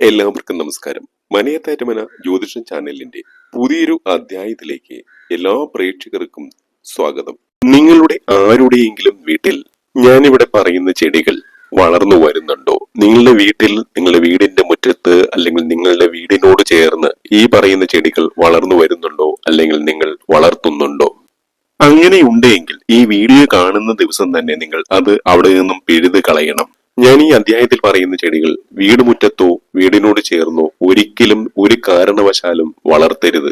എല്ലാവർക്കും നമസ്കാരം. മനയത്താറ്റുമന ജ്യോതിഷം ചാനലിന്റെ പുതിയൊരു അധ്യായത്തിലേക്ക് എല്ലാ പ്രേക്ഷകർക്കും സ്വാഗതം. നിങ്ങളുടെ ആരുടെയെങ്കിലും വീട്ടിൽ ഞാനിവിടെ പറയുന്ന ചെടികൾ വളർന്നു വരുന്നുണ്ടോ? നിങ്ങളുടെ വീട്ടിൽ, നിങ്ങളുടെ വീടിന്റെ മുറ്റത്ത് അല്ലെങ്കിൽ നിങ്ങളുടെ വീടിനോട് ചേർന്ന് ഈ പറയുന്ന ചെടികൾ വളർന്നു വരുന്നുണ്ടോ? അല്ലെങ്കിൽ നിങ്ങൾ വളർത്തുന്നുണ്ടോ? അങ്ങനെയുണ്ടെങ്കിൽ ഈ വീഡിയോ കാണുന്ന ദിവസം തന്നെ നിങ്ങൾ അത് അവിടെ നിന്നും പിഴുത് കളയണം. ഞാൻ ഈ അധ്യായത്തിൽ പറയുന്ന ചെടികൾ വീടുമുറ്റത്തോ വീടിനോട് ചേർന്നോ ഒരിക്കലും ഒരു കാരണവശാലും വളർത്തരുത്.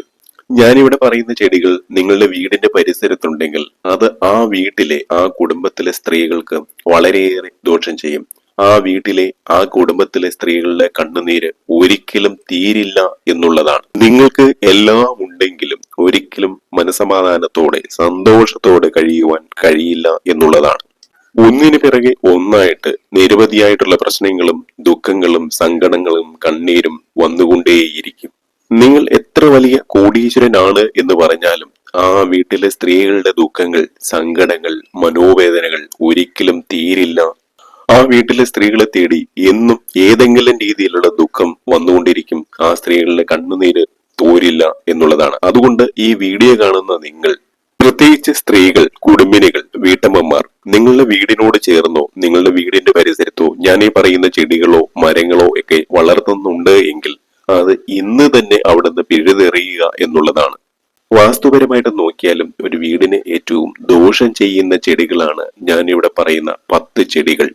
ഞാനിവിടെ പറയുന്ന ചെടികൾ നിങ്ങളുടെ വീടിന്റെ പരിസരത്തുണ്ടെങ്കിൽ അത് ആ വീട്ടിലെ, ആ കുടുംബത്തിലെ സ്ത്രീകൾക്ക് വളരെയേറെ ദോഷം ചെയ്യും. ആ വീട്ടിലെ, ആ കുടുംബത്തിലെ സ്ത്രീകളുടെ കണ്ണുനീര് ഒരിക്കലും തീരില്ല എന്നുള്ളതാണ്. നിങ്ങൾക്ക് എല്ലാം ഉണ്ടെങ്കിലും ഒരിക്കലും മനസമാധാനത്തോടെ സന്തോഷത്തോടെ കഴിയുവാൻ കഴിയില്ല എന്നുള്ളതാണ്. ഒന്നിനു പിറകെ ഒന്നായിട്ട് നിരവധിയായിട്ടുള്ള പ്രശ്നങ്ങളും ദുഃഖങ്ങളും സങ്കടങ്ങളും കണ്ണീരും വന്നുകൊണ്ടേയിരിക്കും. നിങ്ങൾ എത്ര വലിയ കോടീശ്വരനാണ് എന്ന് പറഞ്ഞാലും ആ വീട്ടിലെ സ്ത്രീകളുടെ ദുഃഖങ്ങൾ, സങ്കടങ്ങൾ, മനോവേദനകൾ ഒരിക്കലും തീരില്ല. ആ വീട്ടിലെ സ്ത്രീകളെ തേടി എന്നും ഏതെങ്കിലും രീതിയിലുള്ള ദുഃഖം വന്നുകൊണ്ടിരിക്കും. ആ സ്ത്രീകളുടെ കണ്ണുനീര് തോരില്ല എന്നുള്ളതാണ്. അതുകൊണ്ട് ഈ വീഡിയോ കാണുന്ന നിങ്ങൾ, പ്രത്യേകിച്ച് സ്ത്രീകൾ, കുടുംബിനികൾ, വീട്ടമ്മമാർ, നിങ്ങളുടെ വീടിനോട് ചേർന്നോ നിങ്ങളുടെ വീടിന്റെ പരിസരത്തോ ഞാൻ ഈ പറയുന്ന ചെടികളോ മരങ്ങളോ ഒക്കെ വളർത്തുന്നുണ്ട് എങ്കിൽ അത് ഇന്ന് തന്നെ അവിടെ നിന്ന് പിഴുതെറിയുക എന്നുള്ളതാണ്. വാസ്തുപരമായിട്ട് നോക്കിയാലും ഒരു വീടിന് ഏറ്റവും ദോഷം ചെയ്യുന്ന ചെടികളാണ് ഞാൻ ഇവിടെ പറയുന്ന 10 ചെടികൾ.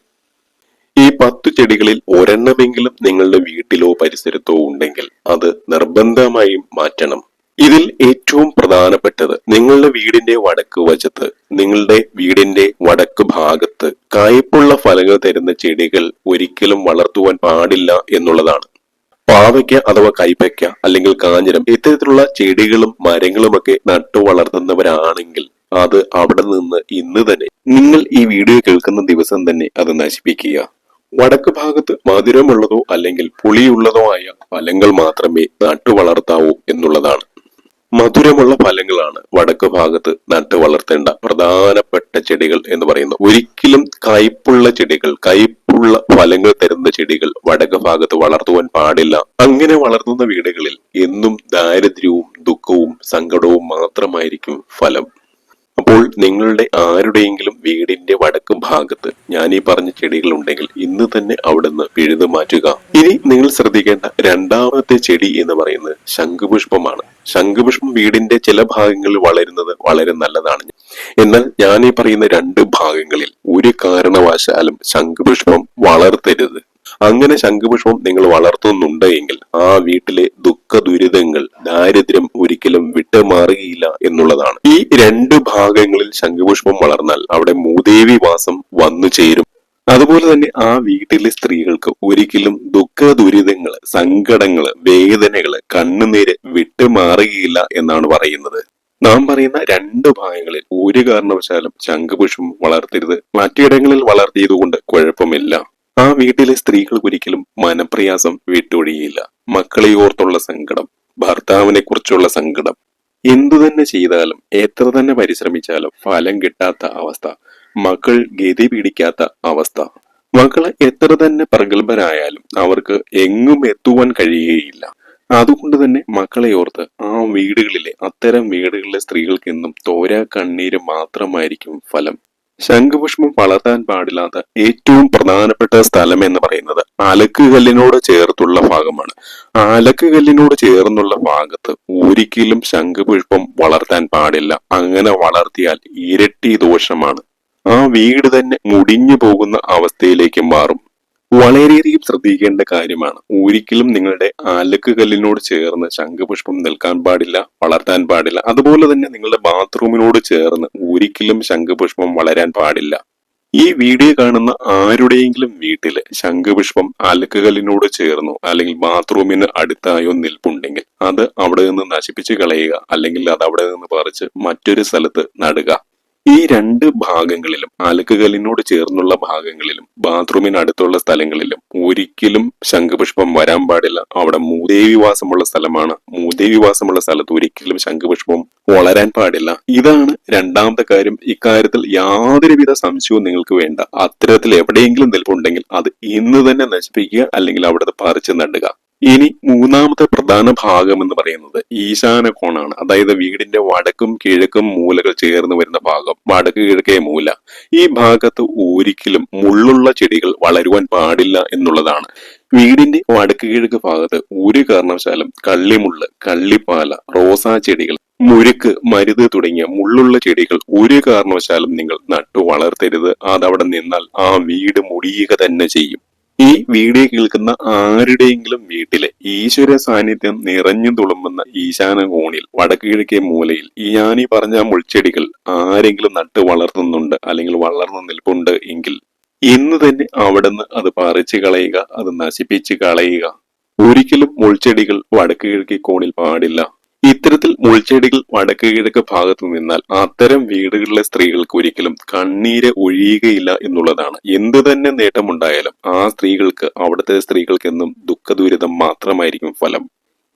ഈ 10 ചെടികളിൽ ഒരെണ്ണമെങ്കിലും നിങ്ങളുടെ വീട്ടിലോ പരിസരത്തോ ഉണ്ടെങ്കിൽ അത് നിർബന്ധമായും മാറ്റണം. ഇതിൽ ഏറ്റവും പ്രധാനപ്പെട്ടത്, നിങ്ങളുടെ വീടിന്റെ വടക്ക് വശത്ത്, നിങ്ങളുടെ വീടിന്റെ വടക്ക് ഭാഗത്ത് കായ്പുള്ള ഫലങ്ങൾ തരുന്ന ചെടികൾ ഒരിക്കലും വളർത്തുവാൻ പാടില്ല എന്നുള്ളതാണ്. പാവയ്ക്ക അഥവാ കൈപ്പയ്ക്ക അല്ലെങ്കിൽ കാഞ്ഞിരം, ഇത്തരത്തിലുള്ള ചെടികളും മരങ്ങളുമൊക്കെ നട്ടു വളർത്തുന്നവരാണെങ്കിൽ അത് അവിടെ നിന്ന് ഇന്ന് തന്നെ, നിങ്ങൾ ഈ വീഡിയോ കേൾക്കുന്ന ദിവസം തന്നെ അത് നശിപ്പിക്കുക. വടക്ക് ഭാഗത്ത് മധുരമുള്ളതോ അല്ലെങ്കിൽ പുളിയുള്ളതോ ആയ ഫലങ്ങൾ മാത്രമേ നട്ടു വളർത്താവൂ എന്നുള്ളതാണ്. മധുരമുള്ള ഫലങ്ങളാണ് വടക്ക് ഭാഗത്ത് നട്ട് വളർത്തേണ്ട പ്രധാനപ്പെട്ട ചെടികൾ എന്ന് പറയുന്നത്. ഒരിക്കലും കയ്പുള്ള ചെടികൾ, കയ്പുള്ള ഫലങ്ങൾ തരുന്ന ചെടികൾ വടക്ക് ഭാഗത്ത് വളർത്തുവാൻ പാടില്ല. അങ്ങനെ വളർത്തുന്ന വീടുകളിൽ എന്നും ദാരിദ്ര്യവും ദുഃഖവും സങ്കടവും മാത്രമായിരിക്കും ഫലം. അപ്പോൾ നിങ്ങളുടെ ആരുടെയെങ്കിലും വീടിന്റെ വടക്ക് ഭാഗത്ത് ഞാൻ ഈ പറഞ്ഞ ചെടികൾ ഉണ്ടെങ്കിൽ ഇന്ന് തന്നെ അവിടെ നിന്ന് പിഴുതു മാറ്റുക. ഇനി നിങ്ങൾ ശ്രദ്ധിക്കേണ്ട രണ്ടാമത്തെ ചെടി എന്ന് പറയുന്നത് ശംഖുപുഷ്പമാണ്. ശംഖുപുഷ്പം വീടിന്റെ ചില ഭാഗങ്ങളിൽ വളരുന്നത് വളരെ നല്ലതാണ്. എന്നാൽ ഞാൻ ഈ പറയുന്ന 2 ഭാഗങ്ങളിൽ ഒരു കാരണവശാലും ശംഖുപുഷ്പം വളർത്തരുത്. അങ്ങനെ ശംഖുപുഷ്പം നിങ്ങൾ വളർത്തുന്നുണ്ട് എങ്കിൽ ആ വീട്ടിലെ ദുഃഖ ദുരിതങ്ങൾ, ദാരിദ്ര്യം ഒരിക്കലും വിട്ടുമാറുകയില്ല എന്നുള്ളതാണ്. ഈ 2 ഭാഗങ്ങളിൽ ശംഖുപുഷ്പം വളർന്നാൽ അവിടെ മൂദേവി വാസം വന്നു ചേരും. അതുപോലെ തന്നെ ആ വീട്ടിലെ സ്ത്രീകൾക്ക് ഒരിക്കലും ദുഃഖ ദുരിതങ്ങള്, സങ്കടങ്ങള്, വേദനകള്, കണ്ണുനീര് വിട്ടുമാറുകയില്ല എന്നാണ് പറയുന്നത്. നാം പറയുന്ന 2 ഭാഗങ്ങളിൽ ഒരു കാരണവശാലും ശംഖുപുഷ്പം വളർത്തരുത്. മറ്റിടങ്ങളിൽ വളർത്തിയതുകൊണ്ട് കുഴപ്പമില്ല. ആ വീട്ടിലെ സ്ത്രീകൾക്ക് ഒരിക്കലും മനപ്രയാസം വിട്ടൊഴിയില്ല. മക്കളെ ഓർത്തുള്ള സങ്കടം, ഭർത്താവിനെ കുറിച്ചുള്ള സങ്കടം, എന്തു തന്നെ ചെയ്താലും എത്ര തന്നെ പരിശ്രമിച്ചാലും ഫലം കിട്ടാത്ത അവസ്ഥ, മക്കൾ ഗതി പിടിക്കാത്ത അവസ്ഥ, മക്കള് എത്ര തന്നെ പ്രഗത്ഭരായാലും അവർക്ക് എങ്ങും എത്തുവാൻ കഴിയുകയില്ല. അതുകൊണ്ട് തന്നെ മക്കളെ ഓർത്ത് ആ വീടുകളിലെ, അത്തരം വീടുകളിലെ സ്ത്രീകൾക്ക് എന്നും തോരാ കണ്ണീര് മാത്രമായിരിക്കും ഫലം. ശംഖുപുഷ്പം വളർത്താൻ പാടില്ലാത്ത ഏറ്റവും പ്രധാനപ്പെട്ട സ്ഥലം എന്ന് പറയുന്നത് അലക്കുകല്ലിനോട് ചേർത്തുള്ള ഭാഗമാണ്. അലക്കുകല്ലിനോട് ചേർന്നുള്ള ഭാഗത്ത് ഒരിക്കലും ശംഖുപുഷ്പം വളർത്താൻ പാടില്ല. അങ്ങനെ വളർത്തിയാൽ ഇരട്ടി ദോഷമാണ്. ആ വീട് തന്നെ മുടിഞ്ഞു പോകുന്ന അവസ്ഥയിലേക്ക് മാറും. വളരെയധികം ശ്രദ്ധിക്കേണ്ട കാര്യമാണ്. ഒരിക്കലും നിങ്ങളുടെ അലക്കുകല്ലിനോട് ചേർന്ന് ശംഖുപുഷ്പം നിൽക്കാൻ പാടില്ല, വളർത്താൻ പാടില്ല. അതുപോലെ തന്നെ നിങ്ങളുടെ ബാത്റൂമിനോട് ചേർന്ന് ഒരിക്കലും ശംഖുപുഷ്പം വളരാൻ പാടില്ല. ഈ വീഡിയോ കാണുന്ന ആരുടെയെങ്കിലും വീട്ടില് ശംഖുപുഷ്പം അലക്കുകല്ലിനോട് ചേർന്നോ അല്ലെങ്കിൽ ബാത്റൂമിന് അടുത്തായോ നിൽപ്പുണ്ടെങ്കിൽ അത് അവിടെ നിന്ന് നശിപ്പിച്ച് കളയുക, അല്ലെങ്കിൽ അത് അവിടെ നിന്ന് പറിച്ച് മറ്റൊരു സ്ഥലത്ത് നടുക. ഈ 2 ഭാഗങ്ങളിലും, അലക്കുകല്ലിനോട് ചേർന്നുള്ള ഭാഗങ്ങളിലും ബാത്റൂമിന് അടുത്തുള്ള സ്ഥലങ്ങളിലും ഒരിക്കലും ശംഖുപുഷ്പം വരാൻ പാടില്ല. അവിടെ മൂദേവി വാസമുള്ള സ്ഥലമാണ്. മൂദേവി വാസമുള്ള സ്ഥലത്ത് ഒരിക്കലും ശംഖുപുഷ്പം വളരാൻ പാടില്ല. ഇതാണ് 2ാമത്തെ കാര്യം. ഇക്കാര്യത്തിൽ യാതൊരുവിധ സംശയവും നിങ്ങൾക്ക് വേണ്ട. അത്തരത്തിൽ എവിടെയെങ്കിലും നിൽപ്പുണ്ടെങ്കിൽ അത് ഇന്ന് തന്നെ നശിപ്പിക്കുക, അല്ലെങ്കിൽ അവിടെ പറിച്ച് നടുക. ഇനി മൂന്നാമത്തെ പ്രധാന ഭാഗം എന്ന് പറയുന്നത് ഈശാന കോണാണ്. അതായത് വീടിന്റെ വടക്കും കിഴക്കും മൂലകൾ ചേർന്ന് വരുന്ന ഭാഗം, വടക്ക് കിഴക്കേ മൂല. ഈ ഭാഗത്ത് ഒരിക്കലും മുള്ളുള്ള ചെടികൾ വളരുവാൻ പാടില്ല എന്നുള്ളതാണ്. വീടിന്റെ വടക്ക് കിഴക്ക് ഭാഗത്ത് ഒരു കാരണവശാലും കള്ളിമുള്ള്, കള്ളിപ്പാല, റോസാ ചെടികൾ, മുരുക്ക്, മരുത് തുടങ്ങിയ മുള്ളുള്ള ചെടികൾ ഒരു കാരണവശാലും നിങ്ങൾ നട്ടു വളർത്തരുത്. അതവിടെ നിന്നാൽ ആ വീട് മുടിയുക തന്നെ ചെയ്യും. ഈ വീഡിയോ കേൾക്കുന്ന ആരുടെയെങ്കിലും വീട്ടിലെ ഈശ്വര സാന്നിധ്യം നിറഞ്ഞു തുളുമ്പുന്ന ഈശാന കോണിൽ വടക്ക് കിഴക്കേ മൂലയിൽ ഞാനീ പറഞ്ഞ മുൾച്ചെടികൾ ആരെങ്കിലും നട്ട് വളർത്തുന്നുണ്ട് അല്ലെങ്കിൽ വളർന്നു നിൽപ്പുണ്ട് എങ്കിൽ ഇന്ന് തന്നെ അവിടുന്ന് അത് പറിച്ചു കളയുക, അത് നശിപ്പിച്ച് കളയുക. ഒരിക്കലും മുൾച്ചെടികൾ വടക്ക് കിഴക്കേ കോണിൽ പാടില്ല. ഇത്തരത്തിൽ മുൾച്ചെടികൾ വടക്ക് കിഴക്ക് ഭാഗത്തു നിന്നാൽ അത്തരം വീടുകളിലെ സ്ത്രീകൾക്ക് ഒരിക്കലും കണ്ണീര് ഒഴിയുകയില്ല എന്നുള്ളതാണ്. എന്തു തന്നെ നേട്ടമുണ്ടായാലും ആ സ്ത്രീകൾക്ക്, അവിടുത്തെ സ്ത്രീകൾക്ക് എന്നും ദുഃഖദുരിതം മാത്രമായിരിക്കും ഫലം.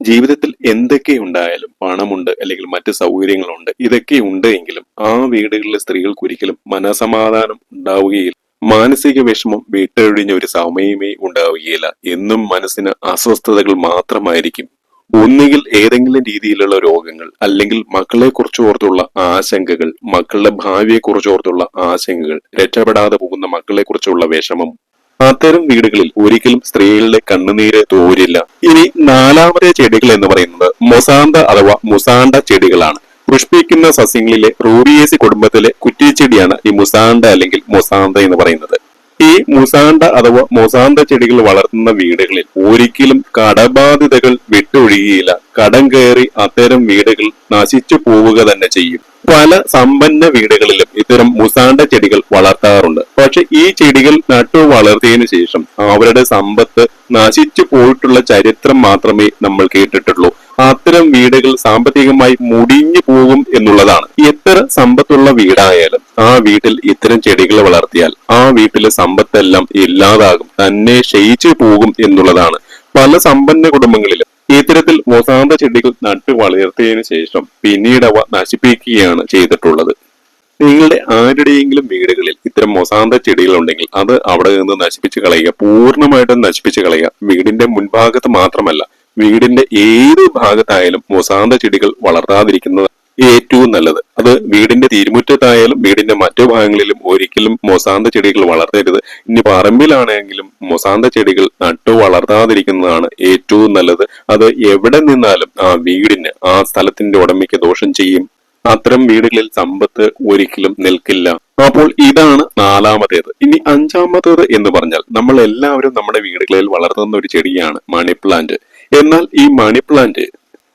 ജീവിതത്തിൽ എന്തൊക്കെ ഉണ്ടായാലും, പണമുണ്ട് അല്ലെങ്കിൽ മറ്റ് സൗകര്യങ്ങളുണ്ട്, ഇതൊക്കെ ഉണ്ട് എങ്കിലും ആ വീടുകളിലെ സ്ത്രീകൾക്ക് ഒരിക്കലും മനസമാധാനം ഉണ്ടാവുകയില്ല. മാനസിക വിഷമം വിട്ടൊഴിഞ്ഞ ഒരു സമയമേ ഉണ്ടാവുകയില്ല. എന്നും മനസ്സിന് അസ്വസ്ഥതകൾ മാത്രമായിരിക്കും. ഒന്നുകിൽ ഏതെങ്കിലും രീതിയിലുള്ള രോഗങ്ങൾ, അല്ലെങ്കിൽ മക്കളെ കുറിച്ചോർത്തുള്ള ആശങ്കകൾ, മക്കളുടെ ഭാവിയെ കുറിച്ചോർത്തുള്ള ആശങ്കകൾ, രക്ഷപ്പെടാതെ പോകുന്ന മക്കളെ കുറിച്ചുള്ള വിഷമം. അത്തരം വീടുകളിൽ ഒരിക്കലും സ്ത്രീകളുടെ കണ്ണുനീര് തോരില്ല. ഇനി നാലാമത്തെ ചെടികൾ എന്ന് പറയുന്നത് മൊസാന്ത അഥവാ മുസാണ്ട ചെടികളാണ്. പുഷ്പിക്കുന്ന സസ്യങ്ങളിലെ റൂബിയേസി കുടുംബത്തിലെ കുറ്റിച്ചെടിയാണ് ഈ മുസാണ്ട അല്ലെങ്കിൽ മൊസാന്ത എന്ന് പറയുന്നത്. ഈ മുസാണ്ട അഥവാ മൊസാന്ത ചെടികൾ വളർത്തുന്ന വീടുകളിൽ ഒരിക്കലും കടബാധിതകൾ വിട്ടൊഴിയുകയില്ല. കടം കയറി അത്തരം വീടുകൾ നശിച്ചു പോവുക തന്നെ ചെയ്യും. പല സമ്പന്ന വീടുകളിലും ഇത്തരം മുസാണ്ട ചെടികൾ വളർത്താറുണ്ട്. പക്ഷെ ഈ ചെടികൾ നട്ടു വളർത്തിയതിനു ശേഷം അവരുടെ സമ്പത്ത് നശിച്ചു പോയിട്ടുള്ള ചരിത്രം മാത്രമേ നമ്മൾ കേട്ടിട്ടുള്ളൂ. അത്തരം വീടുകൾ സാമ്പത്തികമായി മുടിഞ്ഞു പോകും എന്നുള്ളതാണ്. എത്ര സമ്പത്തുള്ള വീടായാലും ആ വീട്ടിൽ ഇത്തരം ചെടികൾ വളർത്തിയാൽ ആ വീട്ടിലെ സമ്പത്തെല്ലാം ഇല്ലാതാകും, തന്നെ ക്ഷയിച്ചു പോകും എന്നുള്ളതാണ്. പല സമ്പന്ന കുടുംബങ്ങളിലും ഇത്തരത്തിൽ മൊസാന്ത ചെടികൾ നട്ടു വളർത്തിയതിനു ശേഷം പിന്നീട് അവ നശിപ്പിക്കുകയാണ് ചെയ്തിട്ടുള്ളത്. നിങ്ങളുടെ ആരുടെയെങ്കിലും വീടുകളിൽ ഇത്തരം മൊസാന്ത ചെടികൾ ഉണ്ടെങ്കിൽ അത് അവിടെ നിന്ന് നശിപ്പിച്ച് കളയുക, പൂർണ്ണമായിട്ടും നശിപ്പിച്ച് കളയുക. വീടിന്റെ മുൻഭാഗത്ത് മാത്രമല്ല, വീടിന്റെ ഏത് ഭാഗത്തായാലും മൊസാന്ത ചെടികൾ വളർത്താതിരിക്കുന്നത് ഏറ്റവും നല്ലത്. അത് വീടിന്റെ തിരുമുറ്റത്തായാലും വീടിന്റെ മറ്റു ഭാഗങ്ങളിലും ഒരിക്കലും മൊസാന്ത ചെടികൾ വളർത്തരുത്. ഇനി പറമ്പിലാണെങ്കിലും മൊസാന്ത ചെടികൾ നട്ടു വളർത്താതിരിക്കുന്നതാണ് ഏറ്റവും നല്ലത്. അത് എവിടെ നിന്നാലും ആ വീടിന്, ആ സ്ഥലത്തിന്റെ ഉടമയ്ക്ക് ദോഷം ചെയ്യും. അത്തരം വീടുകളിൽ സമ്പത്ത് ഒരിക്കലും നിൽക്കില്ല. അപ്പോൾ ഇതാണ് നാലാമത്തേത്. ഇനി അഞ്ചാമത്തേത് എന്ന് പറഞ്ഞാൽ നമ്മൾ എല്ലാവരും നമ്മുടെ വീടുകളിൽ വളർത്തുന്ന ഒരു ചെടിയാണ് മണി പ്ലാന്റ്. എന്നാൽ ഈ മണി പ്ലാന്റ്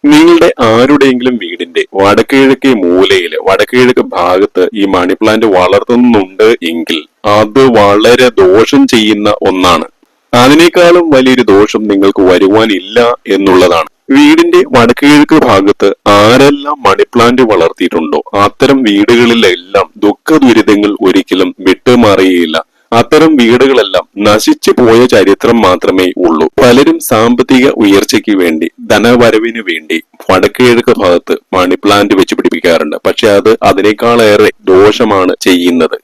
നിങ്ങളുടെ ആരുടെയെങ്കിലും വീടിന്റെ വടക്ക് കിഴക്കേ മൂലയില്, വടക്ക് കിഴക്ക് ഭാഗത്ത് ഈ മണി പ്ലാന്റ് വളർത്തുന്നുണ്ട് എങ്കിൽ അത് വളരെ ദോഷം ചെയ്യുന്ന ഒന്നാണ്. അതിനേക്കാളും വലിയൊരു ദോഷം നിങ്ങൾക്ക് വരുവാനില്ല എന്നുള്ളതാണ്. വീടിന്റെ വടക്ക് കിഴക്ക് ഭാഗത്ത് ആരെല്ലാം മണി പ്ലാന്റ് വളർത്തിയിട്ടുണ്ടോ അത്തരം വീടുകളിലെല്ലാം ദുഃഖ ദുരിതങ്ങൾ ഒരിക്കലും വിട്ടുമാറുകയില്ല. അത്തരം വീടുകളെല്ലാം നശിച്ചു പോയ ചരിത്രം മാത്രമേ ഉള്ളൂ. പലരും സാമ്പത്തിക ഉയർച്ചയ്ക്ക് വേണ്ടി, ധനവരവിന് വേണ്ടി വടക്ക് കിഴക്ക് ഭാഗത്ത് മണി പ്ലാന്റ് വെച്ച് പിടിപ്പിക്കാറുണ്ട്. പക്ഷെ അത് അതിനേക്കാളേറെ ദോഷമാണ് ചെയ്യുന്നത്.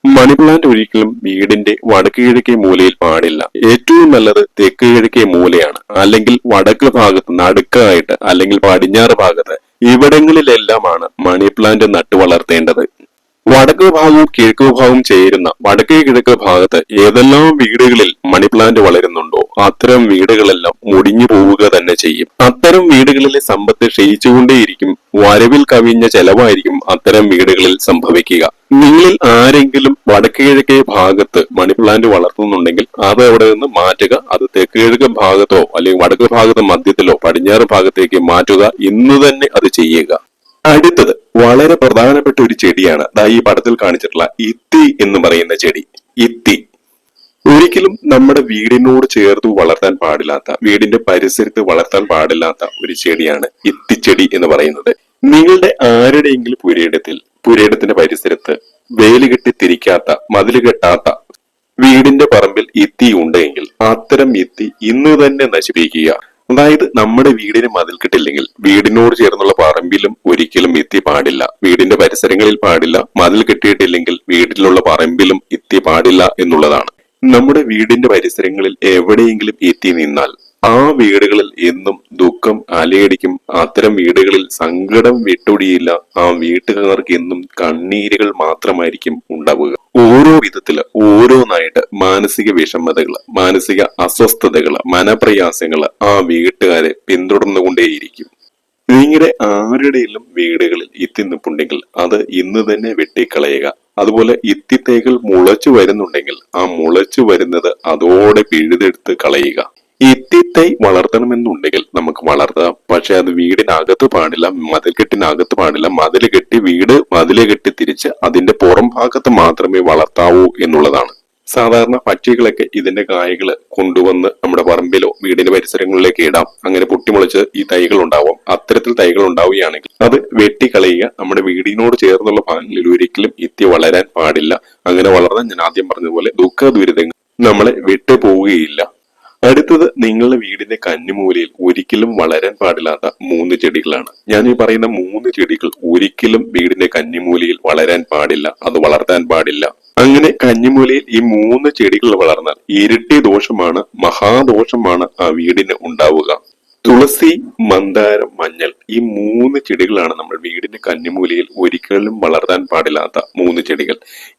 മണി പ്ലാന്റ് ഒരിക്കലും വീടിന്റെ വടക്ക് കിഴക്കേ മൂലയിൽ പാടില്ല. ഏറ്റവും നല്ലത് തെക്ക് കിഴക്കേ മൂലയാണ്, അല്ലെങ്കിൽ വടക്ക് ഭാഗത്ത് നടുക്കായിട്ട്, അല്ലെങ്കിൽ പടിഞ്ഞാറ് ഭാഗത്ത്. ഇവിടങ്ങളിലെല്ലാമാണ് മണി പ്ലാന്റ് നട്ടു വളർത്തേണ്ടത്. വടക്ക് ഭാഗവും കിഴക്ക് ഭാഗവും ചേരുന്ന വടക്കേ കിഴക്ക് ഭാഗത്ത് ഏതെല്ലാം വീടുകളിൽ മണി പ്ലാന്റ് വളരുന്നുണ്ടോ അത്തരം വീടുകളെല്ലാം മുടിഞ്ഞു പോവുക തന്നെ ചെയ്യും. അത്തരം വീടുകളിലെ സമ്പത്ത് ക്ഷയിച്ചുകൊണ്ടേയിരിക്കും. വരവിൽ കവിഞ്ഞ ചെലവായിരിക്കും അത്തരം വീടുകളിൽ സംഭവിക്കുക. നിങ്ങളിൽ ആരെങ്കിലും വടക്ക് കിഴക്കേ ഭാഗത്ത് മണി പ്ലാന്റ് വളർത്തുന്നുണ്ടെങ്കിൽ അത് അവിടെ നിന്ന് മാറ്റുക. അത് തെക്ക് കിഴക്ക് ഭാഗത്തോ അല്ലെങ്കിൽ വടക്ക് ഭാഗത്ത് മധ്യത്തിലോ പടിഞ്ഞാറ് ഭാഗത്തേക്ക് മാറ്റുക. ഇന്ന് തന്നെ അത് ചെയ്യുക. അടുത്തത് വളരെ പ്രധാനപ്പെട്ട ഒരു ചെടിയാണ് ഈ പടത്തിൽ കാണിച്ചിട്ടുള്ള ഇത്തി എന്ന് പറയുന്ന ചെടി. ഇത്തി ഒരിക്കലും നമ്മുടെ വീടിനോട് ചേർത്ത് വളർത്താൻ പാടില്ലാത്ത, വീടിന്റെ പരിസരത്ത് വളർത്താൻ പാടില്ലാത്ത ഒരു ചെടിയാണ് ഇത്തിച്ചെടി എന്ന് പറയുന്നത്. നിങ്ങളുടെ ആരുടെയെങ്കിലും പുരയിടത്തിന്റെ പരിസരത്ത് വേലി കെട്ടി തിരിക്കാത്ത, മതില് കെട്ടാത്ത വീടിന്റെ പറമ്പിൽ ഇത്തി ഉണ്ടെങ്കിൽ അത്തരം ഇത്തി ഇന്ന് തന്നെ നശിപ്പിക്കുക. അതായത് നമ്മുടെ വീടിന് മതിൽ കെട്ടില്ലെങ്കിൽ വീടിനോട് ചേർന്നുള്ള പറമ്പിലും ഒരിക്കലും ഇത്തി പാടില്ല. വീടിന്റെ പരിസരങ്ങളിൽ പാടില്ല. മതിൽ കെട്ടിയിട്ടില്ലെങ്കിൽ വീട്ടിലുള്ള പറമ്പിലും ഇത്തി പാടില്ല എന്നുള്ളതാണ്. നമ്മുടെ വീടിന്റെ പരിസരങ്ങളിൽ എവിടെയെങ്കിലും ഇത്തി നിന്നാൽ ആ വീടുകളിൽ എന്നും ദുഃഖം അലയടിക്കും. അത്തരം വീടുകളിൽ സങ്കടം വിട്ടൊഴിയില്ല. ആ വീട്ടുകാർക്ക് എന്നും കണ്ണീരുകൾ മാത്രമായിരിക്കും ഉണ്ടാവുക. ഓരോ വിധത്തില് ഓരോന്നായിട്ട് മാനസിക വിഷമതകള്, മാനസിക അസ്വസ്ഥതകള്, മനപ്രയാസങ്ങള് ആ വീട്ടുകാരെ പിന്തുടർന്നുകൊണ്ടേയിരിക്കും. നിങ്ങളുടെ ആരുടെയെങ്കിലും വീടുകളിൽ ഇത്തി നിപ്പുണ്ടെങ്കിൽ അത് ഇന്ന് തന്നെ വെട്ടിക്കളയുക. അതുപോലെ ഇത്തി തൈകൾ മുളച്ചു വരുന്നുണ്ടെങ്കിൽ ആ മുളച്ചു വരുന്നത് അതോടെ പിഴുതെടുത്ത് കളയുക. ഇത്തി തൈ വളർത്തണമെന്നുണ്ടെങ്കിൽ നമുക്ക് വളർത്താം. പക്ഷെ അത് വീടിനകത്ത് പാടില്ല, മതിൽക്കെട്ടിനകത്ത് പാടില്ല. മതില് കെട്ടി മതില് കെട്ടി തിരിച്ച് അതിന്റെ പുറം ഭാഗത്ത് മാത്രമേ വളർത്താവൂ എന്നുള്ളതാണ്. സാധാരണ പക്ഷികളൊക്കെ ഇതിന്റെ കായ്കള് കൊണ്ടുവന്ന് നമ്മുടെ പറമ്പിലോ വീടിന്റെ പരിസരങ്ങളിലേക്ക് ഇടാം. അങ്ങനെ പൊട്ടിമുളച്ച് ഈ തൈകൾ ഉണ്ടാവാം. അത്തരത്തിൽ തൈകൾ ഉണ്ടാവുകയാണെങ്കിൽ അത് വെട്ടിക്കളയുക. നമ്മുടെ വീടിനോട് ചേർന്നുള്ള ഭാഗങ്ങളിൽ ഒരിക്കലും ഇത്തി വളരാൻ പാടില്ല. അങ്ങനെ വളർന്നാൽ ഞാൻ ആദ്യം പറഞ്ഞതുപോലെ ദുഃഖ ദുരിതങ്ങൾ നമ്മളെ വിട്ടു പോവുകയില്ല. അടുത്തത് നിങ്ങളുടെ വീടിന്റെ കന്നിമൂലയിൽ ഒരിക്കലും വളരാൻ പാടില്ലാത്ത 3 ചെടികളാണ്. ഞാൻ ഈ പറയുന്ന 3 ചെടികൾ ഒരിക്കലും വീടിന്റെ കന്നിമൂലയിൽ വളരാൻ പാടില്ല, അത് വളർത്താൻ പാടില്ല. അങ്ങനെ കന്നിമൂലയിൽ ഈ 3 ചെടികൾ വളർന്നാൽ ഇരട്ടി ദോഷമാണ്, മഹാദോഷമാണ് ആ വീടിന് ഉണ്ടാവുക. തുളസി, മന്ദാരം, മഞ്ഞൾ ഈ 3 ചെടികളാണ് നമ്മൾ വീടിന്റെ കന്നിമൂലയിൽ ഒരിക്കലും വളർത്താൻ പാടില്ലാത്ത 3 ചെടികൾ.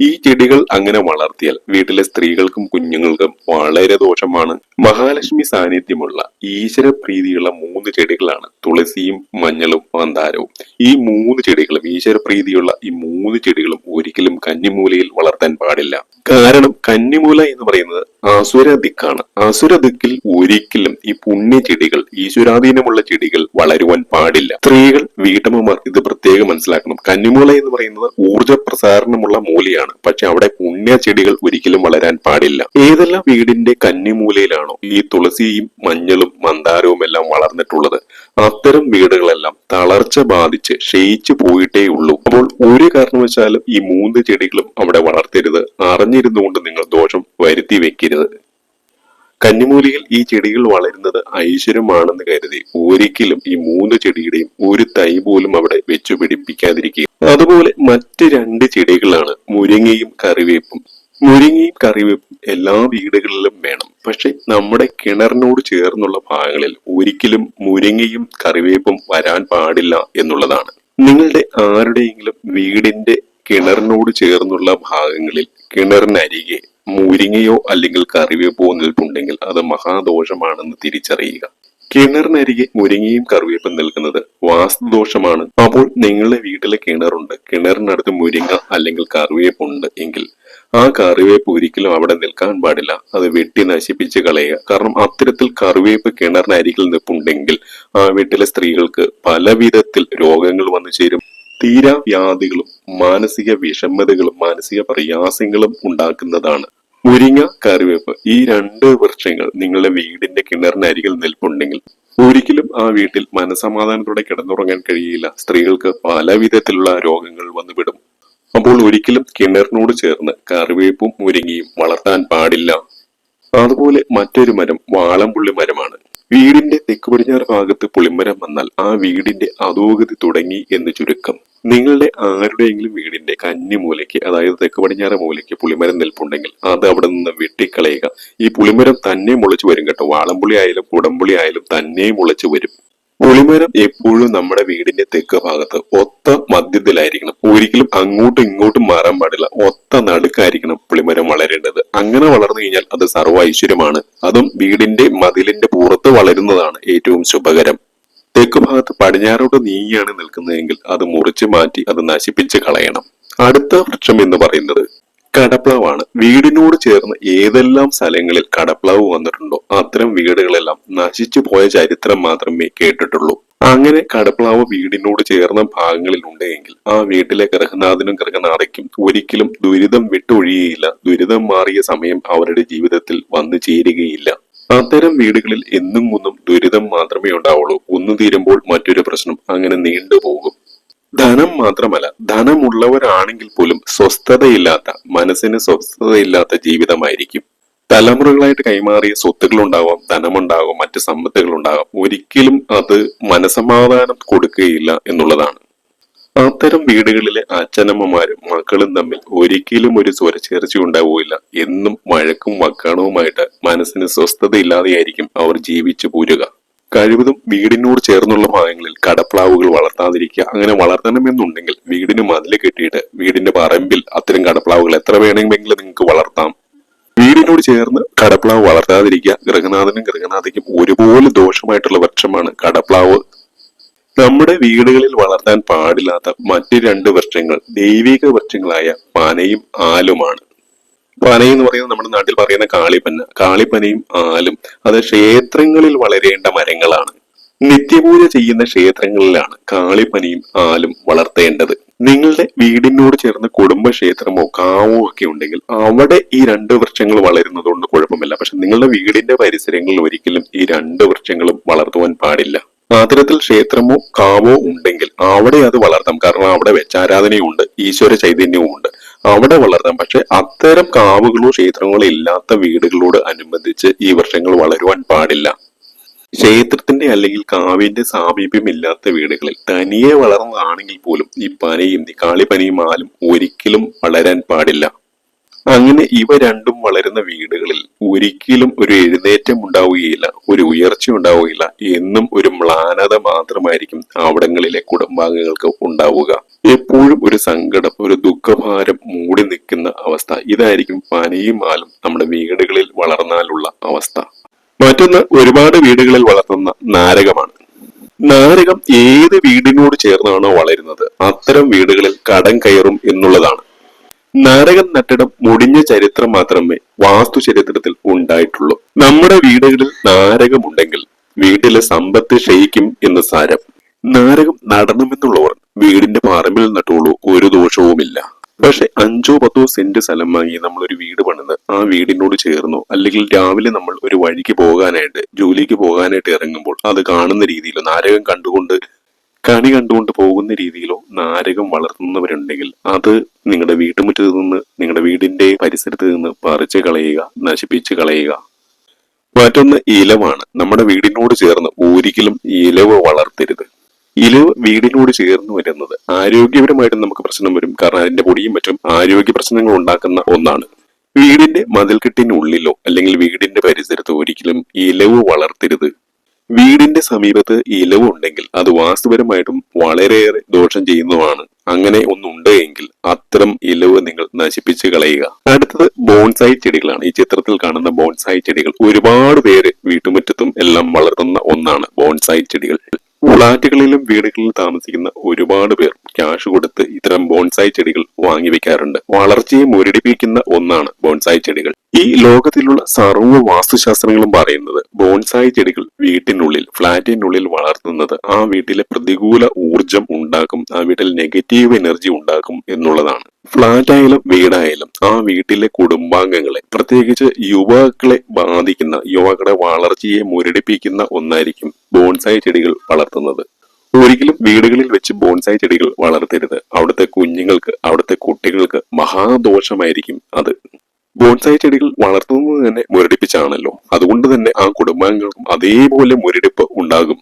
ഈ ചെടികൾ അങ്ങനെ വളർത്തിയാൽ വീട്ടിലെ സ്ത്രീകൾക്കും കുഞ്ഞുങ്ങൾക്കും വളരെ ദോഷമാണ്. മഹാലക്ഷ്മി സാന്നിധ്യമുള്ള ഈശ്വര പ്രീതിയുള്ള 3 ചെടികളാണ് തുളസിയും മഞ്ഞളും മന്ദാരവും. ഈ 3 ചെടികളും ഈശ്വര പ്രീതിയുള്ള ഈ 3 ചെടികളും ഒരിക്കലും കന്നിമൂലയിൽ വളർത്താൻ പാടില്ല. കാരണം കന്നിമൂല എന്ന് പറയുന്നത് അസുര ദിക്കാണ്. അസുര ദിക്കിൽ ഒരിക്കലും ഈ പുണ്യ ചെടികൾ, ഈശ്വരാധീനമുള്ള ചെടികൾ വളരുവാൻ പാടില്ല. സ്ത്രീകൾ, വീട്ടമ്മമാർ ഇത് പ്രത്യേകം മനസ്സിലാക്കണം. കന്നിമൂല എന്ന് പറയുന്നത് ഊർജ പ്രസാരണമുള്ള മൂലയാണ്. പക്ഷെ അവിടെ പുണ്യ ചെടികൾ ഒരിക്കലും വളരാൻ പാടില്ല. ഏതെല്ലാം വീടിന്റെ കന്നിമൂലയിലാണോ ഈ തുളസിയും മഞ്ഞളും മന്ദാരവും എല്ലാം വളർന്നിട്ടുള്ളത്, അത്തരം വീടുകളെല്ലാം തളർച്ച ബാധിച്ച് ക്ഷയിച്ചു പോയിട്ടേ ഉള്ളൂ. അപ്പോൾ ഒരു കാരണവശാലും ഈ 3 ചെടികളും അവിടെ വളർത്തരുത്. അറിഞ്ഞിരുന്നുകൊണ്ട് നിങ്ങൾ ദോഷം വരുത്തി വെക്കരുത്. കന്നിമൂലയിൽ ഈ ചെടികൾ വളരുന്നത് ഐശ്വര്യമാണെന്ന് കരുതി ഒരിക്കലും ഈ 3 ചെടിയുടെയും ഒരു തൈ പോലും അവിടെ വെച്ചു പിടിപ്പിക്കാതിരിക്കുക. അതുപോലെ മറ്റ് 2 ചെടികളാണ് മുരിങ്ങയും കറിവേപ്പും. മുരിങ്ങയും കറിവേപ്പും എല്ലാ വീടുകളിലും വേണം. പക്ഷെ നമ്മുടെ കിണറിനോട് ചേർന്നുള്ള ഭാഗങ്ങളിൽ ഒരിക്കലും മുരിങ്ങയും കറിവേപ്പും വരാൻ പാടില്ല എന്നുള്ളതാണ്. നിങ്ങളുടെ ആരുടെയെങ്കിലും വീടിന്റെ കിണറിനോട് ചേർന്നുള്ള ഭാഗങ്ങളിൽ കിണറിനരികെ മുരിങ്ങയോ അല്ലെങ്കിൽ കറിവേപ്പോ നിൽപ്പുണ്ടെങ്കിൽ അത് മഹാദോഷമാണെന്ന് തിരിച്ചറിയുക. കിണറിനരികെ മുരിങ്ങയും കറിവേപ്പും നിൽക്കുന്നത് വാസ്തുദോഷമാണ്. അപ്പോൾ നിങ്ങളുടെ വീട്ടിലെ കിണറുണ്ട്, കിണറിനടുത്ത് മുരിങ്ങ അല്ലെങ്കിൽ കറിവേപ്പുണ്ട് എങ്കിൽ ആ കറിവേപ്പ് ഒരിക്കലും അവിടെ നിൽക്കാൻ പാടില്ല. അത് വെട്ടി നശിപ്പിച്ച് കളയുക. കാരണം അത്തരത്തിൽ കറിവേപ്പ് കിണറിനരികിൽ നിൽപ്പുണ്ടെങ്കിൽ ആ വീട്ടിലെ സ്ത്രീകൾക്ക് പല വിധത്തിൽ രോഗങ്ങൾ വന്നു ചേരും. തീരാവ്യാധികളും മാനസിക വിഷമതകളും മാനസിക പ്രയാസങ്ങളും ഉണ്ടാക്കുന്നതാണ്. മുരിങ്ങ, കറിവേപ്പ് ഈ 2 വൃക്ഷങ്ങൾ നിങ്ങളുടെ വീടിന്റെ കിണറിനരികിൽ നിൽപ്പുണ്ടെങ്കിൽ ഒരിക്കലും ആ വീട്ടിൽ മനസമാധാനത്തോടെ കിടന്നുറങ്ങാൻ കഴിയില്ല. സ്ത്രീകൾക്ക് പല വിധത്തിലുള്ള രോഗങ്ങൾ വന്നുവിടും. അപ്പോൾ ഒരിക്കലും കിണറിനോട് ചേർന്ന് കറിവേപ്പും മുരിങ്ങയും വളർത്താൻ പാടില്ല. അതുപോലെ മറ്റൊരു മരം വാളംപുള്ളി മരമാണ്. വീടിന്റെ തെക്ക് പടിഞ്ഞാറ് ഭാഗത്ത് പുളിമരം വന്നാൽ ആ വീടിന്റെ അധോഗതി തുടങ്ങി എന്ന് ചുരുക്കം. നിങ്ങളുടെ ആരുടെയെങ്കിലും വീടിന്റെ കന്നിമൂലയ്ക്ക്, അതായത് തെക്ക് പടിഞ്ഞാറ് മൂലയ്ക്ക് പുളിമരം നിൽപ്പുണ്ടെങ്കിൽ അത് അവിടെ നിന്ന് വെട്ടിക്കളയുക. ഈ പുളിമരം തന്നെ മുളച്ചു വരും കേട്ടോ. വാളംപുള്ളി ആയാലും കുടംപുള്ളി ആയാലും തന്നെ മുളച്ചു വരും. പുളിമരം എപ്പോഴും നമ്മുടെ വീടിന്റെ തെക്ക് ഭാഗത്ത് ഒത്ത മധ്യത്തിലായിരിക്കണം. ഒരിക്കലും അങ്ങോട്ടും ഇങ്ങോട്ടും മാറാൻ പാടില്ല. ഒത്ത നടുക്കായിരിക്കണം പുളിമരം വളരേണ്ടത്. അങ്ങനെ വളർന്നു കഴിഞ്ഞാൽ അത് സർവ്വ ഐശ്വര്യമാണ്. അതും വീടിന്റെ മതിലിന്റെ പുറത്ത് വളരുന്നതാണ് ഏറ്റവും ശുഭകരം. തെക്ക് ഭാഗത്ത് പടിഞ്ഞാറോട്ട് നീങ്ങിയാണ് നിൽക്കുന്നതെങ്കിൽ അത് മുറിച്ചു മാറ്റി അത് നശിപ്പിച്ച് കളയണം. അടുത്ത വൃക്ഷം എന്ന് പറയുന്നത് കടപ്ലാവാണ്. വീടിനോട് ചേർന്ന് ഏതെല്ലാം സ്ഥലങ്ങളിൽ കടപ്ലാവ് വന്നിട്ടുണ്ടോ അത്തരം വീടുകളെല്ലാം നശിച്ചു പോയ ചരിത്രം മാത്രമേ കേട്ടിട്ടുള്ളൂ. അങ്ങനെ കടപ്ലാവ് വീടിനോട് ചേർന്ന ഭാഗങ്ങളിൽ ഉണ്ടെങ്കിൽ ആ വീട്ടിലെ ഗൃഹനാഥനും ഗൃഹനാഥയ്ക്കും ഒരിക്കലും ദുരിതം വിട്ടൊഴിയുകയില്ല. ദുരിതം മാറിയ സമയം അവരുടെ ജീവിതത്തിൽ വന്നു ചേരുകയില്ല. അത്തരം വീടുകളിൽ എന്നും ഒന്നും ദുരിതം മാത്രമേ ഉണ്ടാവുള്ളൂ. ഒന്ന് തീരുമ്പോൾ മറ്റൊരു പ്രശ്നം, അങ്ങനെ നീണ്ടുപോകും. ധനം മാത്രമല്ല, ധനമുള്ളവരാണെങ്കിൽ പോലും സ്വസ്ഥതയില്ലാത്ത, മനസ്സിന് സ്വസ്ഥതയില്ലാത്ത ജീവിതമായിരിക്കും. തലമുറകളായിട്ട് കൈമാറിയ സ്വത്തുകൾ ഉണ്ടാവാം, ധനമുണ്ടാവാം, മറ്റ് സമ്പത്തുകൾ ഉണ്ടാകാം. ഒരിക്കലും അത് മനസമാധാനം കൊടുക്കുകയില്ല എന്നുള്ളതാണ്. അത്തരം വീടുകളിലെ അച്ഛനമ്മമാരും മക്കളും തമ്മിൽ ഒരിക്കലും ഒരു സ്വരച്ചേർച്ച ഉണ്ടാവുകയില്ല. എന്നും വഴക്കും വക്കാണവുമായിട്ട് മനസ്സിന് സ്വസ്ഥതയില്ലാതെയായിരിക്കും അവർ ജീവിച്ചു പോരുക. കഴിവതും വീടിനോട് ചേർന്നുള്ള ഭാഗങ്ങളിൽ കടപ്ലാവുകൾ വളർത്താതിരിക്കുക. അങ്ങനെ വളർത്തണമെന്നുണ്ടെങ്കിൽ വീടിന് മതില് കെട്ടിയിട്ട് വീടിന്റെ പറമ്പിൽ അത്തരം കടപ്ലാവുകൾ എത്ര വേണമെങ്കിലും നിങ്ങൾക്ക് വളർത്താം. വീടിനോട് ചേർന്ന് കടപ്ലാവ് വളർത്താതിരിക്കുക. ഗൃഹനാഥനും ഗൃഹനാഥയ്ക്കും ഒരുപോലെ ദോഷമായിട്ടുള്ള വൃക്ഷമാണ് കടപ്ലാവ്. നമ്മുടെ വീടുകളിൽ വളർത്താൻ പാടില്ലാത്ത മറ്റ് രണ്ട് വൃക്ഷങ്ങൾ ദൈവിക വൃക്ഷങ്ങളായ പനയും ആലുമാണ്. പന എന്ന് പറയുന്നത് നമ്മുടെ നാട്ടിൽ പറയുന്ന കാളിപ്പന. കാളിപ്പനയും ആലും അത് ക്ഷേത്രങ്ങളിൽ വളരേണ്ട മരങ്ങളാണ്. നിത്യപൂജ ചെയ്യുന്ന ക്ഷേത്രങ്ങളിലാണ് കാളിപ്പനയും ആലും വളർത്തേണ്ടത്. നിങ്ങളുടെ വീടിനോട് ചേർന്ന് കുടുംബക്ഷേത്രമോ കാവോ ഒക്കെ ഉണ്ടെങ്കിൽ അവിടെ ഈ രണ്ട് വൃക്ഷങ്ങൾ വളരുന്നത് കൊണ്ട് കുഴപ്പമില്ല. പക്ഷെ നിങ്ങളുടെ വീടിന്റെ പരിസരങ്ങളിൽ ഒരിക്കലും ഈ രണ്ട് വൃക്ഷങ്ങളും വളർത്തുവാൻ പാടില്ല. അത്തരത്തിൽ ക്ഷേത്രമോ കാവോ ഉണ്ടെങ്കിൽ അവിടെ അത് വളർത്താം. കാരണം അവിടെ വെച്ചാരാധനയുണ്ട്, ഈശ്വര ചൈതന്യവും ഉണ്ട്, അവിടെ വളർത്താം. പക്ഷെ അത്തരം കാവുകളോ ക്ഷേത്രങ്ങളോ ഇല്ലാത്ത വീടുകളോട് അനുബന്ധിച്ച് ഈ വൃക്ഷങ്ങൾ വളരുവാൻ പാടില്ല. ക്ഷേത്രത്തിന്റെ അല്ലെങ്കിൽ കാവിന്റെ സാമീപ്യം ഇല്ലാത്ത വീടുകളിൽ തനിയെ വളർന്നതാണെങ്കിൽ പോലും ഈ പനയും ഈ കാളിപ്പനയും ആലും ഒരിക്കലും വളരാൻ പാടില്ല. അങ്ങനെ ഇവ രണ്ടും വളരുന്ന വീടുകളിൽ ഒരിക്കലും ഒരു എഴുന്നേറ്റം ഉണ്ടാവുകയില്ല, ഒരു ഉയർച്ച ഉണ്ടാവുകയില്ല. എന്നും ഒരു മ്ലാനത മാത്രമായിരിക്കും അവിടങ്ങളിലെ കുടുംബാംഗങ്ങൾക്ക് ഉണ്ടാവുക. എപ്പോഴും ഒരു സങ്കടം, ഒരു ദുഃഖഭാരം മൂടി നിൽക്കുന്ന അവസ്ഥ. ഇതായിരിക്കും പനയും ആലും നമ്മുടെ വീടുകളിൽ വളർന്നാലുള്ള അവസ്ഥ. മറ്റൊന്ന്, ഒരുപാട് വീടുകളിൽ വളർത്തുന്ന നാരകമാണ്. നാരകം ഏത് വീടിനോട് ചേർന്നാണോ വളരുന്നത് അത്തരം വീടുകളിൽ കടം കയറും എന്നുള്ളതാണ്. നാരകം നട്ടിടം മുടിഞ്ഞ ചരിത്രം മാത്രമേ വാസ്തു ചരിത്രത്തിൽ ഉണ്ടായിട്ടുള്ളൂ. നമ്മുടെ വീടുകളിൽ നാരകമുണ്ടെങ്കിൽ വീട്ടിലെ സമ്പത്ത് ക്ഷയിക്കും എന്ന് സാരം. നാരകം നടണമെന്നുള്ളവർ വീടിന്റെ പറമ്പിൽ നട്ടുള്ളൂ, ഒരു ദോഷവുമില്ല. പക്ഷെ 5-10 സെന്റ് സ്ഥലം വാങ്ങി നമ്മളൊരു വീട് പണിത് ആ വീടിനോട് ചേർന്നോ അല്ലെങ്കിൽ രാവിലെ നമ്മൾ ഒരു വഴിക്ക് പോകാനായിട്ട് ജോലിക്ക് പോകാനായിട്ട് ഇറങ്ങുമ്പോൾ അത് കാണുന്ന രീതിയിലോ നാരകം കണി കണ്ടുകൊണ്ട് പോകുന്ന രീതിയിലോ നാരകം വളർത്തുന്നവരുണ്ടെങ്കിൽ അത് നിങ്ങളുടെ വീട്ടുമുറ്റത്ത് നിന്ന് നിങ്ങളുടെ വീടിന്റെ പരിസരത്ത് നിന്ന് പറിച്ചു കളയുക, നശിപ്പിച്ച് കളയുക. മറ്റൊന്ന് ഇലവാണ്. നമ്മുടെ വീടിനോട് ചേർന്ന് ഒരിക്കലും ഇലവ് വളർത്തരുത്. ഇലവ് വീടിനോട് ചേർന്ന് വരുന്നത് ആരോഗ്യപരമായിട്ട് നമുക്ക് പ്രശ്നം വരും. കാരണം അതിന്റെ പൊടിയും മറ്റും ആരോഗ്യ പ്രശ്നങ്ങൾ ഉണ്ടാക്കുന്ന ഒന്നാണ്. വീടിന്റെ മതിൽക്കെട്ടിനുള്ളിലോ അല്ലെങ്കിൽ വീടിന്റെ പരിസരത്തോ ഒരിക്കലും ഇലവ് വളർത്തരുത്. വീടിന്റെ സമീപത്ത് ഇലവ് ഉണ്ടെങ്കിൽ അത് വാസ്തുപരമായിട്ടും വളരെയേറെ ദോഷം ചെയ്യുന്നതാണ്. അങ്ങനെ ഒന്നുണ്ട് എങ്കിൽ അത്തരം ഇലവ് നിങ്ങൾ നശിപ്പിച്ച് കളയുക. അടുത്തത് ബോൺസായി ചെടികളാണ്. ഈ ചിത്രത്തിൽ കാണുന്ന ബോൺസായി ചെടികൾ ഒരുപാട് പേര് വീട്ടുമുറ്റത്തും എല്ലാം വളർത്തുന്ന ഒന്നാണ് ബോൺസായി ചെടികൾ. ഫ്ളാറ്റുകളിലും വീടുകളിലും താമസിക്കുന്ന ഒരുപാട് പേർ ക്യാഷ് കൊടുത്ത് ഇത്തരം ബോൺസായി ചെടികൾ വാങ്ങി വെക്കാറുണ്ട്. വളർച്ചയെ മുരടിപ്പിക്കുന്ന ഒന്നാണ് ബോൺസായി ചെടികൾ. ഈ ലോകത്തിലുള്ള സർവ്വ വാസ്തുശാസ്ത്രങ്ങളും പറയുന്നത് ബോൺസായി ചെടികൾ വീട്ടിനുള്ളിൽ ഫ്ളാറ്റിനുള്ളിൽ വളർത്തുന്നത് ആ വീട്ടിലെ പ്രതികൂല ഊർജം ഉണ്ടാക്കും, ആ വീട്ടിൽ നെഗറ്റീവ് എനർജി ഉണ്ടാക്കും എന്നുള്ളതാണ്. ഫ്ളാറ്റായാലും വീടായാലും ആ വീട്ടിലെ കുടുംബാംഗങ്ങളെ പ്രത്യേകിച്ച് യുവാക്കളെ ബാധിക്കുന്ന, യുവാക്കളുടെ വളർച്ചയെ മുരടിപ്പിക്കുന്ന ഒന്നായിരിക്കും ബോൺസായി ചെടികൾ വളർത്തുന്നത്. ഒരിക്കലും വീടുകളിൽ വെച്ച് ബോൺസായി ചെടികൾ വളർത്തരുത്. അവിടുത്തെ കുഞ്ഞുങ്ങൾക്ക്, അവിടുത്തെ കുട്ടികൾക്ക് മഹാദോഷമായിരിക്കും അത്. ബോൺസായി ചെടികൾ വളർത്തുന്നത് തന്നെ മുരടിപ്പിച്ചാണല്ലോ. അതുകൊണ്ട് തന്നെ ആ കുടുംബാംഗങ്ങൾക്കും അതേപോലെ മുരടിപ്പ് ഉണ്ടാകും.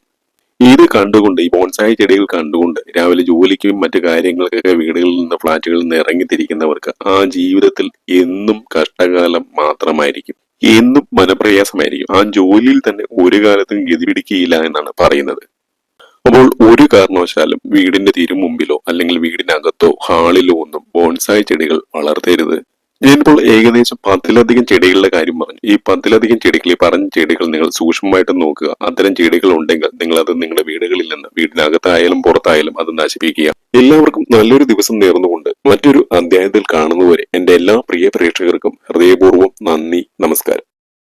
ഇത് കണ്ടുകൊണ്ട്, ഈ ബോൺസായി ചെടികൾ കണ്ടുകൊണ്ട് രാവിലെ ജോലിക്കും മറ്റു കാര്യങ്ങൾക്കൊക്കെ വീടുകളിൽ നിന്ന് ഫ്ളാറ്റുകളിൽ നിന്ന് ഇറങ്ങിത്തിരിക്കുന്നവർക്ക് ആ ജീവിതത്തിൽ എന്നും കഷ്ടകാലം മാത്രമായിരിക്കും, എന്നും മനപ്രയാസമായിരിക്കും. ആ ജോലിയിൽ തന്നെ ഒരു കാലത്തും ഗതി പിടിക്കുകയില്ല എന്നാണ് പറയുന്നത്. അപ്പോൾ ഒരു കാരണവശാലും വീടിന്റെ തിരുമുമ്പിലോ അല്ലെങ്കിൽ വീടിനകത്തോ ഹാളിലോ ഒന്നും ബോൺസായി ചെടികൾ വളർത്തരുത്. ഞാനിപ്പോൾ ഏകദേശം 10ലധികം ചെടികളുടെ കാര്യം പറഞ്ഞു. ഈ 10ലധികം ചെടികൾ, ഈ പറഞ്ഞ ചെടികൾ നിങ്ങൾ സൂക്ഷ്മമായിട്ട് നോക്കുക. അത്തരം ചെടികൾ ഉണ്ടെങ്കിൽ നിങ്ങൾ അത് നിങ്ങളുടെ വീടുകളിൽ നിന്ന്, വീടിനകത്തായാലും പുറത്തായാലും അത് നശിപ്പിക്കുക. എല്ലാവർക്കും നല്ലൊരു ദിവസം നേർന്നുകൊണ്ട് മറ്റൊരു അധ്യായത്തിൽ കാണുന്നതുവരെ എന്റെ എല്ലാ പ്രിയ പ്രേക്ഷകർക്കും ഹൃദയപൂർവ്വം നന്ദി, നമസ്കാരം.